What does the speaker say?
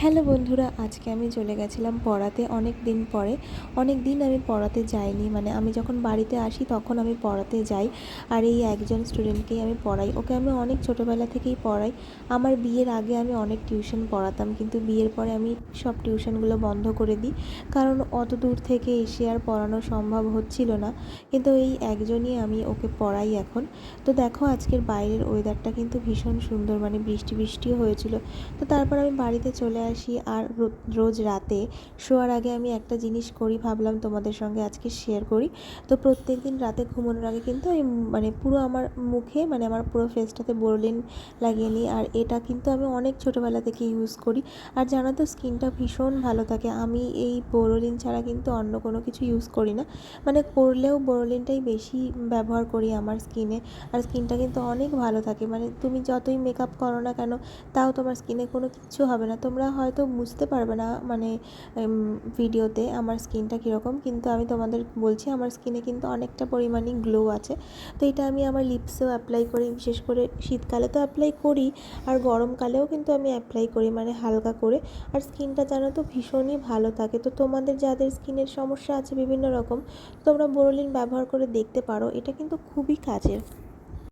Hello বন্ধুরা, আজকে আমি চলে গেছিলাম পড়াতে অনেক দিন পরে। অনেক দিন আমি পড়াতে যাইনি, মানে আমি যখন বাড়িতে আসি তখন আমি পড়াতে যাই। আর এই একজন স্টুডেন্টকেই আমি পড়াই, ওকে আমি অনেক ছোটোবেলা থেকেই পড়াই। আমার বিয়ের আগে আমি অনেক টিউশন পড়াতাম, কিন্তু বিয়ের পরে আমি সব টিউশনগুলো বন্ধ করে দিই, কারণ অত দূর থেকে এসে আর পড়ানো সম্ভব হচ্ছিল না। কিন্তু এই একজনই আমি ওকে পড়াই এখন। তো দেখো, আজকের বাইরের ওয়েদারটা কিন্তু ভীষণ সুন্দর, মানে বৃষ্টি বৃষ্টিও হয়েছিল। তো তারপর আমি বাড়িতে চলে আসি, আর রোজ রাতে শোয়ার আগে আমি একটা জিনিস করি, ভাবলাম তোমাদের সঙ্গে আজকে শেয়ার করি। তো প্রত্যেক দিন রাতে ঘুমানোর আগে কিন্তু আমি মানে পুরো আমার মুখে, মানে আমার পুরো ফেসটাতে বোরোলিন লাগিয়ে নিই। আর এটা কিন্তু আমি অনেক ছোটোবেলা থেকে ইউজ করি। আর জানো তো, স্কিনটা ভীষণ ভালো থাকে। আমি এই বোরোলিন ছাড়া কিন্তু অন্য কোনো কিছু ইউজ করি না, মানে করলেও বোরোলিনটাই বেশি ব্যবহার করি আমার স্কিনে। আর স্কিনটা কিন্তু অনেক ভালো থাকে, মানে তুমি যতই মেকআপ করো না কেন, তাও তোমার স্কিনে কোনো কিচ্ছু হবে না। তোমরা হয়তো বুঝতে পারবে না, মানে ভিডিওতে আমার স্কিনটা কীরকম, কিন্তু আমি তোমাদের বলছি আমার স্কিনে কিন্তু অনেকটা পরিমাণে গ্লো আছে। তো এটা আমি আমার লিপসেও অ্যাপ্লাই করি, বিশেষ করে শীতকালে তো অ্যাপ্লাই করি, আর গরমকালেও কিন্তু আমি অ্যাপ্লাই করি, মানে হালকা করে। আর স্কিনটা জানো তো ভীষণই ভালো থাকে। তো তোমাদের যাদের স্কিনের সমস্যা আছে বিভিন্ন রকম, তোমরা বোরোলিন ব্যবহার করে দেখতে পারো, এটা কিন্তু খুবই কাজের।